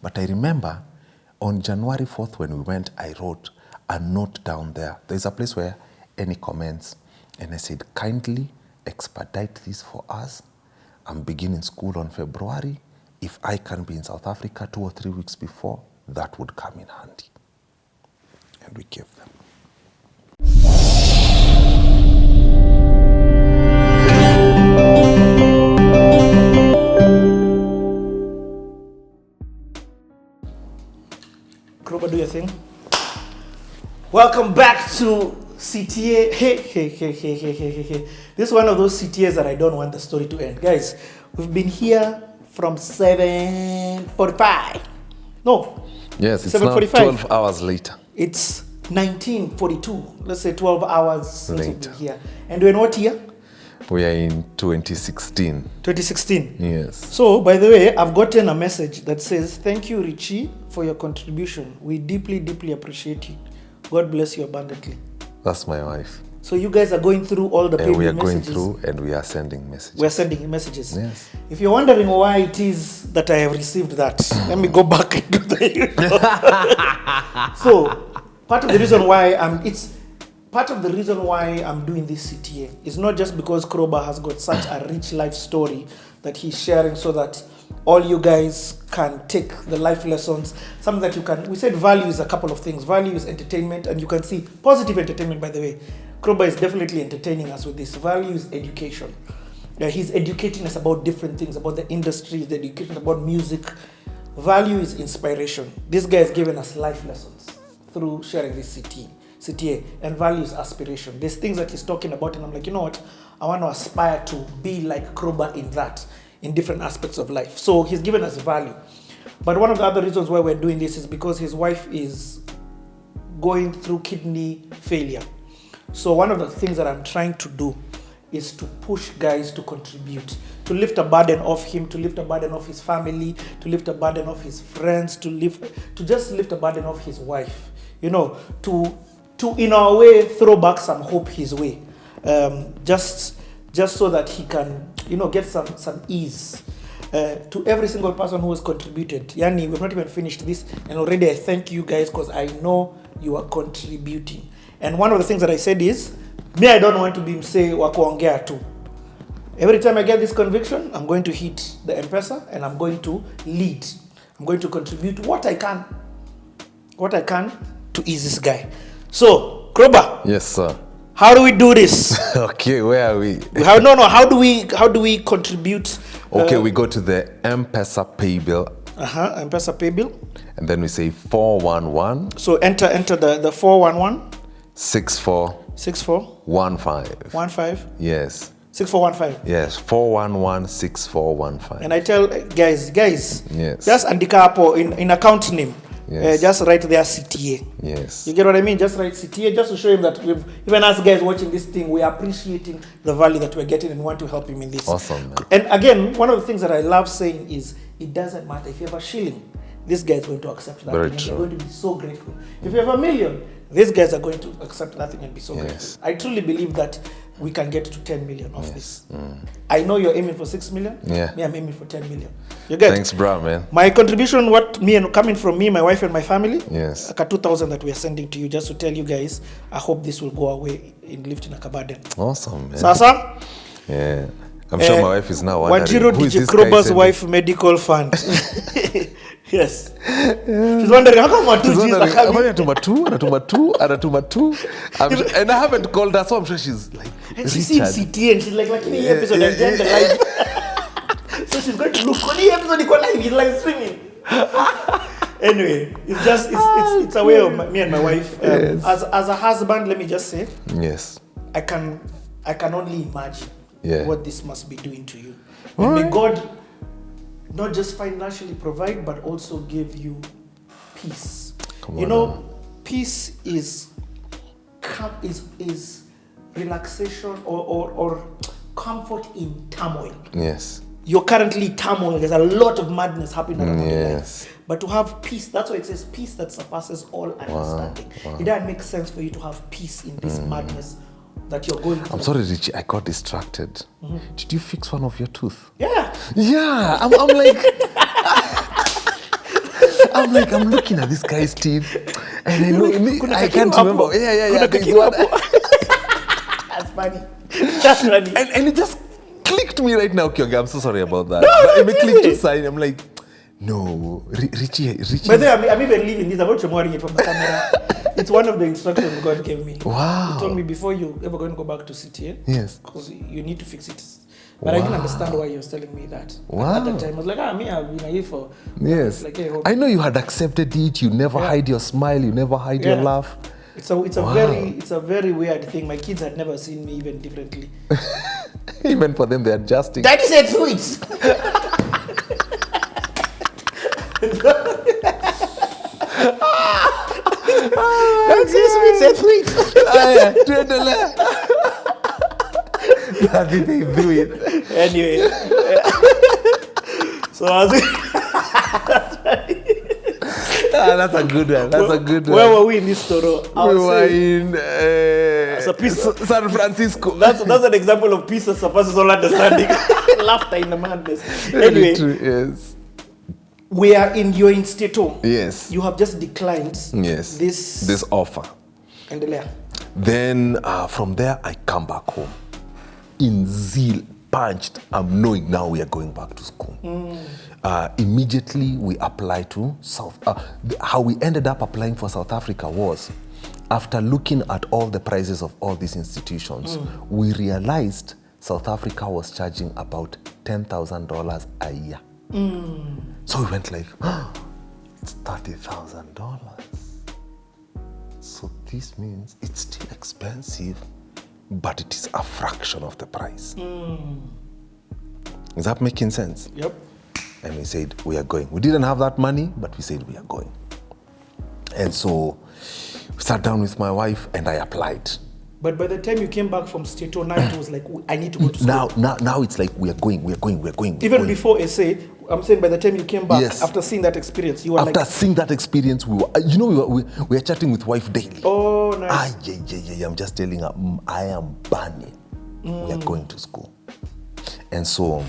But I remember on January 4th when we went, I wrote a note down there. There's a place where any comments. And I said, kindly expedite this for us. I'm beginning school on February. If I can be in South Africa 2 or 3 weeks before, that would come in handy. And we gave them. Krowbar, do your thing. Welcome back to CTA. Hey. This is one of those CTAs that I don't want the story to end. Guys, we've been here from 7:45. No. Yes, it's now 12 hours later. It's 1942. Let's say 12 hours since we've been here. And we're in what year? We are in 2016. 2016. Yes. So, by the way, I've gotten a message that says, thank you, Richie, for your contribution. We deeply, deeply appreciate you. God bless you abundantly. That's my wife. So you guys are going through all the Paybill we are messages. going through and we are sending messages. We're sending messages. Yes. If you're wondering why it is that I have received that, let me go back and do the So, part of the reason why I'm doing this CTA is not just because Krowbar has got such a rich life story that he's sharing so that all you guys can take the life lessons, something that you can, we said value is a couple of things. Value is entertainment, and you can see positive entertainment, by the way. Krowbar is definitely entertaining us with this. Value is education. He's educating us about different things, about the industry, the education about music. Value is inspiration. This guy has given us life lessons through sharing this CTA, and value is aspiration. There's things that he's talking about, and I'm like, you know what? I want to aspire to be like Krowbar in that, in different aspects of life. So he's given us value. But one of the other reasons why we're doing this is because his wife is going through kidney failure. So one of the things that I'm trying to do is to push guys to contribute, to lift a burden off him, to lift a burden off his family, to lift a burden off his friends, to just lift a burden off his wife, you know, to in our way throw back some hope his way, just so that he can, you know, get some ease. To every single person who has contributed. Yani, we've not even finished this, and already I thank you guys because I know you are contributing. And one of the things that I said is, me, I don't want to be say wakuongea too. Every time I get this conviction, I'm going to hit the M-PESA and I'm going to lead. I'm going to contribute what I can to ease this guy. So, Krowbar. Yes, sir. How do we do this? Okay, where are we? How do we contribute? Okay, we go to the M-PESA Paybill. M-PESA Paybill. And then we say 411. So enter the 411. 6415. Yes. 6415. Yes, 411-6415. And I tell guys, yes, just andika hapo in account name. Yes. Just write their CTA. Yes. You get what I mean? Just write CTA just to show him that we've, even us guys watching this thing, we are appreciating the value that we're getting and want to help him in this. Awesome, man. And again, one of the things that I love saying is it doesn't matter if you have a shilling, this guy is going to accept that. Very thing, true. and they're going to be so grateful. If you have $1 million, these guys are going to accept that thing and be so grateful. I truly believe that we can get to 10 million off this. I know you're aiming for 6 million. Yeah. Me, I'm aiming for 10 million. You get? Thanks, bro, man. My contribution, coming from me, my wife and my family. Yes. Like a 2,000 that we are sending to you, just to tell you guys, I hope this will go away in lifting a burden. Awesome, man. Sasa? Yeah. I'm sure my wife is now wondering, Wanjiru who is this Krowbar's guy wife medical fund. Yes. She's wondering, how come anatuma two. And I haven't called her, so I'm sure she's like, and she's seen CT and she's like me episode and then the live. So she's going to look on the episode live, he's live streaming. Anyway, it's a way of me and my wife. As a husband, let me just say, yes, I can only imagine what this must be doing to you. And may God not just financially provide, but also give you peace. Peace is relaxation or comfort in turmoil. Yes. You're currently turmoil. There's a lot of madness happening around your life. But to have peace, that's why it says peace that surpasses all understanding. Wow. It doesn't make sense for you to have peace in this madness that you're going through. I'm sorry, Richie, I got distracted. Did you fix one of your tooth? Yeah. Yeah, I'm like... I'm like, I'm looking at this guy's teeth, and I know I can't hapo. remember. Yeah. Kuna there's kakiwa one- hapo. That's funny. That's funny. and it just clicked me right now. Okay, I'm so sorry about that. But it clicked to sign. I'm like, no, Richie. By the way, I'm even leaving this. I'm not removing it from the camera. It's one of the instructions God gave me. Wow. He told me before you ever going to go back to CTA, Yes. because you need to fix it. But I didn't understand why he was telling me that. Wow. At that time, I was like, I've been here for. Yes. Like, hey, hope. I know you had accepted it. You never hide your smile. You never hide your laugh. It's a very weird thing. My kids had never seen me even differently. Even for them, they're adjusting. Daddy said sweets. Said sweets. They do it. Anyway, so I was. That's a good one. That's a good one. Where were we in this story? We were in San Francisco. That's an example of peace that surpasses all understanding. Laughter in the madness. Very Anyway, true, yes. you're in Stato. Yes. You have just declined. Yes. This offer. And there. Then from there, I come back home. In zeal, punched. I'm knowing now we are going back to school. Immediately, we apply to how we ended up applying for South Africa was, after looking at all the prices of all these institutions, we realized South Africa was charging about $10,000 a year. So we went like, it's $30,000. So this means it's still expensive, but it is a fraction of the price. Is that making sense? Yep. And we said, we are going. We didn't have that money, but we said we are going. And so we sat down with my wife and I applied. But by the time you came back from Stato, now it was like, I need to go to school. Now it's like, we are going. Even before SA, I'm saying by the time you came back, after seeing that experience, you were after seeing that experience, we were chatting with wife daily. Oh, nice. Yeah. I'm just telling her, I am burning. We are going to school. And so,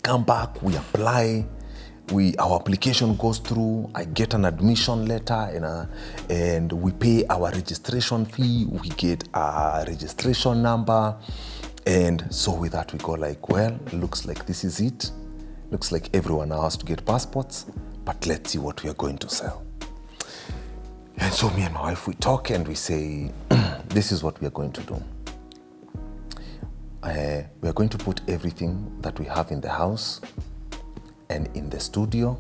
come back, we apply, our application goes through, I get an admission letter, and we pay our registration fee, we get a registration number, and so with that we go like, well, looks like this is it. Looks like everyone now has to get passports, but let's see what we are going to sell. And so me and my wife, we talk and we say, this is what we are going to do. We are going to put everything that we have in the house and in the studio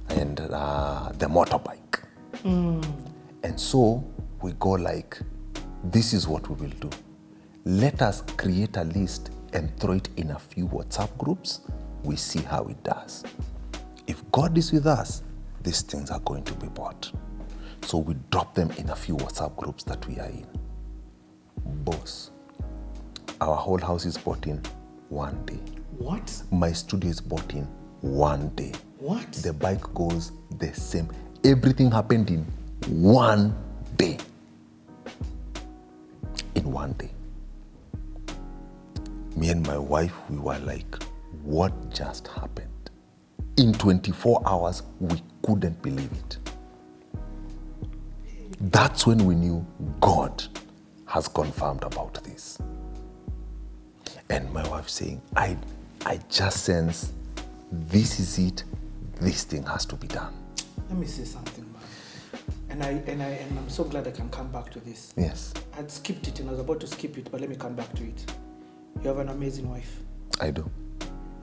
and the motorbike. And so we go like, this is what we will do. Let us create a list and throw it in a few WhatsApp groups. We see how it does. If God is with us, these things are going to be bought. So we drop them in a few WhatsApp groups that we are in. Boss, our whole house is bought in one day. What? My studio is bought in one day. What? The bike goes the same. Everything happened in one day. In one day. Me and my wife, we were like, what just happened? In 24 hours, we couldn't believe it. That's when we knew God has confirmed about this. And my wife saying, I just sense this is it. This thing has to be done. Let me say something, man. And I'm so glad I can come back to this. Yes. I'd skipped it and I was about to skip it, but let me come back to it. You have an amazing wife. I do.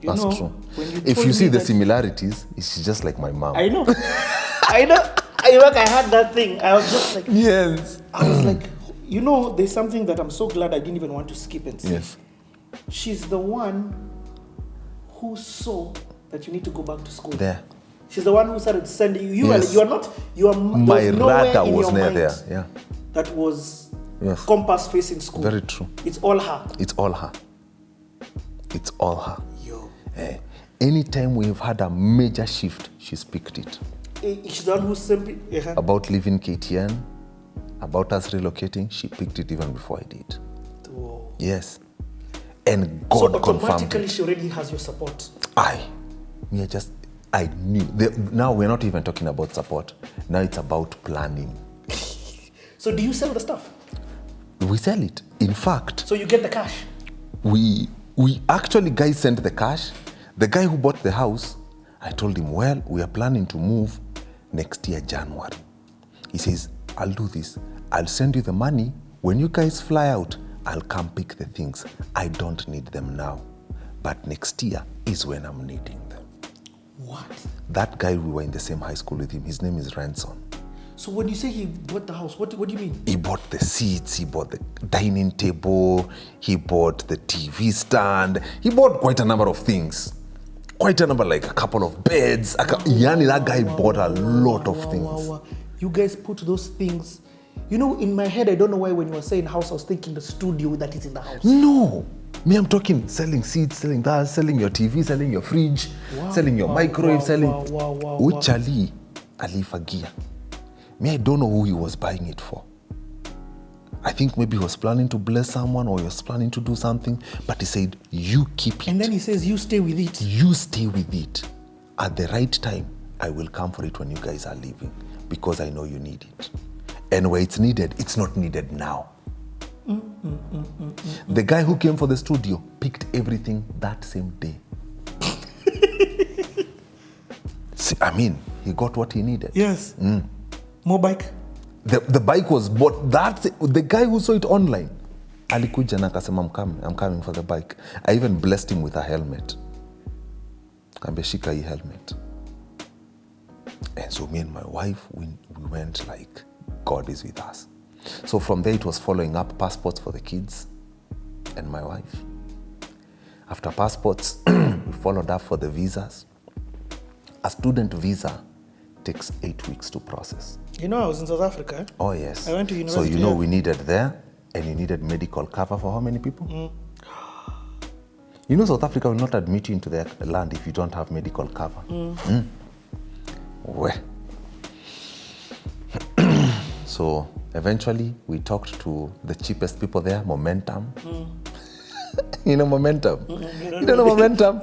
You That's know, true. when you If told you see me the that- similarities, it's just like my mom. I know. I know. I had that thing. I was just like, Yes. I was like, there's something that I'm so glad I didn't even want to skip and say. Yes. She's the one who saw that you need to go back to school. There. She's the one who started sending you. Yes. My radar was near there. Yeah. That was Yes. compass facing school. Very true. It's all her. It's all her. It's all her. Yo. Anytime we've had a major shift, she's picked it. She's the one who simply. About leaving KTN, about us relocating, she picked it even before I did. Whoa. Yes. And So God confirmed automatically it. she already has your support. Me, I just, I knew. Now we're not even talking about support. Now it's about planning. So do you sell the stuff? We sell it. In fact, So you get the cash? we actually, guys sent the cash. The guy who bought the house, I told him, well, we are planning to move next year, January. He says, I'll do this. I'll send you the money. When you guys fly out, I'll come pick the things. I don't need them now. But next year is when I'm needing them. What? That guy, we were in the same high school with him. His name is Ranson. So when you say he bought the house, what do you mean? He bought the seats, he bought the dining table, he bought the TV stand, he bought quite a number of things. Quite a number, like a couple of beds. That guy bought a lot of things. You guys put those things. You know, in my head, I don't know why when you were saying house, I was thinking the studio that is in the house. No. Me, I'm talking selling seats, selling that, selling your TV, selling your fridge, selling your microwave, selling. Uchali alifagia. Me, I don't know who he was buying it for. I think maybe he was planning to bless someone or he was planning to do something, but he said, you keep it. And then he says, you stay with it. You stay with it. At the right time, I will come for it when you guys are leaving because I know you need it. And where it's needed, it's not needed now. The guy who came for the studio picked everything that same day. See, I mean, he got what he needed. Yes. More bike? The bike was bought. The guy who saw it online. Alikuja na akasema, I'm coming for the bike. I even blessed him with a helmet. Kambeshika hii helmet. And so me and my wife, we went like, God is with us. So from there, it was following up passports for the kids and my wife. After passports, we followed up for the visas. A student visa takes 8 weeks to process. You know, I was in South Africa. Oh, yes. I went to university. So you know we needed there, and you needed medical cover for how many people? You know, South Africa will not admit you into their land if you don't have medical cover. Where? So eventually, we talked to the cheapest people there, Momentum. You know Momentum? You don't know Momentum?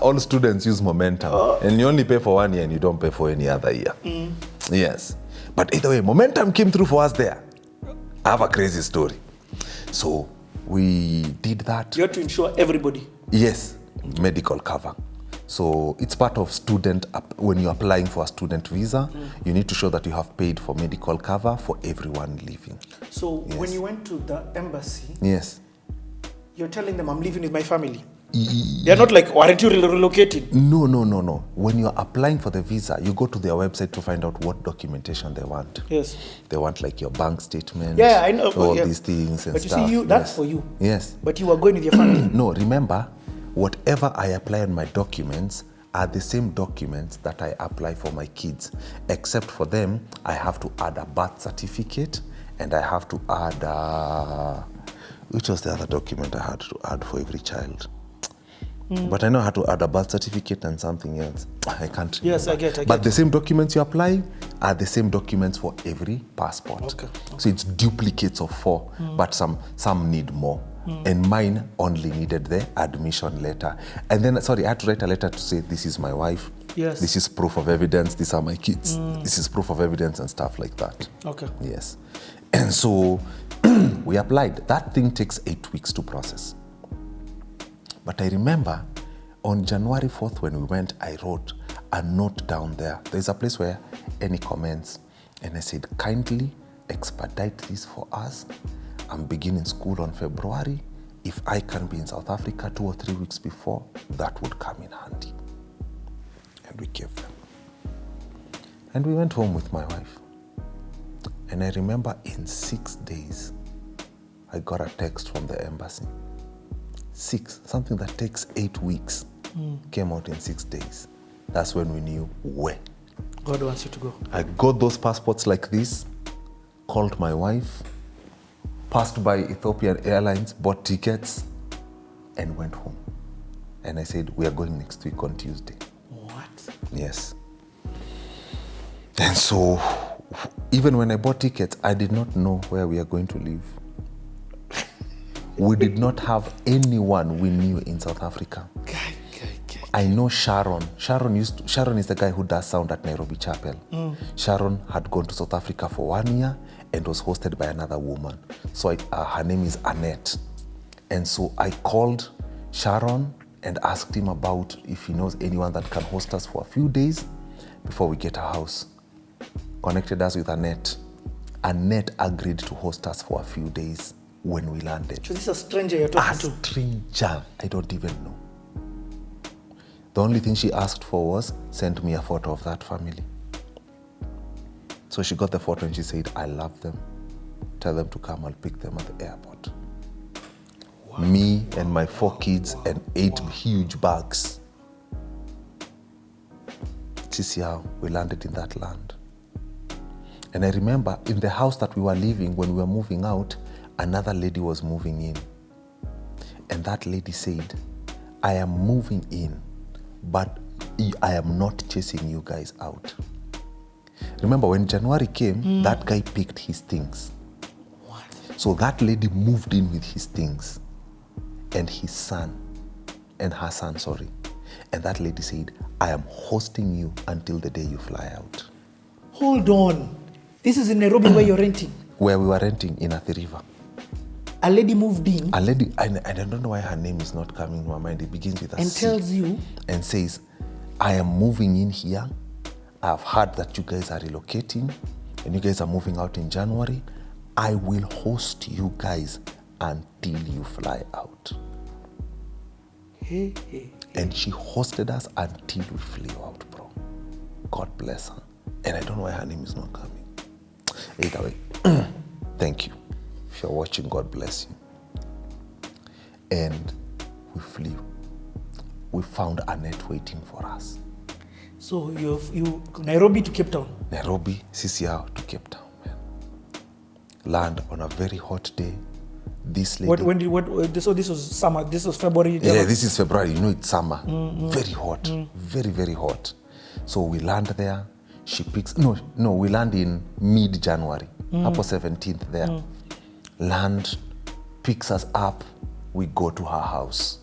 All students use Momentum. And you only pay for 1 year and you don't pay for any other year. Yes. But either way, Momentum came through for us there. I have a crazy story. So we did that. You had to insure everybody. Yes, medical cover. So it's part of when you're applying for a student visa, you need to show that you have paid for medical cover for everyone leaving. So when you went to the embassy, yes, you're telling them I'm living with my family. They're not like, aren't you relocating? No. When you're applying for the visa, you go to their website to find out what documentation they want. Yes. They want like your bank statement. Yeah, I know. All these things and but stuff. But you see, that's for you. Yes. But you are going with your family. No, remember, whatever I apply on my documents are the same documents that I apply for my kids. Except for them, I have to add a birth certificate and I have to add, which was the other document I had to add for every child? But I know I had to add a birth certificate and something else. I can't remember. Yes, I get. But the same documents you apply are the same documents for every passport. Okay. So it's duplicates of 4, but some need more. And mine only needed the admission letter. And then, I had to write a letter to say, this is my wife. Yes. This is proof of evidence. These are my kids. This is proof of evidence and stuff like that. Okay. Yes. And so we applied. That thing takes 8 weeks to process. But I remember on January 4th when we went, I wrote a note down there. There's a place where any comments. And I said, kindly expedite this for us. I'm beginning school on February. If I can be in South Africa 2 or 3 weeks before, that would come in handy. And we gave them. And we went home with my wife. And I remember in 6 days, I got a text from the embassy. 6, something that takes 8 weeks, came out in 6 days. That's when we knew where. God wants you to go. I got those passports like this, called my wife, passed by Ethiopian Airlines, bought tickets, and went home. And I said, we are going next week on Tuesday. What? Yes. And so, even when I bought tickets, I did not know where we are going to live. We did not have anyone we knew in South Africa. I know Sharon. Sharon is the guy who does sound at Nairobi Chapel. Sharon had gone to South Africa for 1 year and was hosted by another woman. So her name is Annette. And so I called Sharon and asked him about if he knows anyone that can host us for a few days before we get a house. Connected us with Annette. Annette agreed to host us for a few days when we landed. So this is a stranger you're talking to? A stranger. I don't even know. The only thing she asked for was, send me a photo of that family. So she got the photo and she said, I love them. Tell them to come, I'll pick them at the airport. Wow. Me and my 4 kids and 8 huge bags. This is how we landed in that land. And I remember in the house that we were living, when we were moving out, another lady was moving in. And that lady said, I am moving in, but I am not chasing you guys out. Remember, when January came, that guy picked his things. What? So that lady moved in with his things and her son. And that lady said, I am hosting you until the day you fly out. Hold on. This is in Nairobi where you're renting? Where we were renting in Athi River. A lady moved in? A lady, I don't know why her name is not coming to my mind. It begins with a and C. Tells you? And says, I am moving in here. I've heard that you guys are relocating and you guys are moving out in January. I will host you guys until you fly out. Hey. And she hosted us until we flew out, bro. God bless her. And I don't know why her name is not coming. Either way, thank you. If you're watching, God bless you. And we flew. We found Annette waiting for us. So you Nairobi to Cape Town? Nairobi, CCR to Cape Town, man. Land on a very hot day. This lady... So this was summer, this was February? Yeah, this is February. You know it's summer. Very hot. Very, very hot. So we land there. She picks... No, we land in mid-January. Hapo 17th there. Land, picks us up. We go to her house.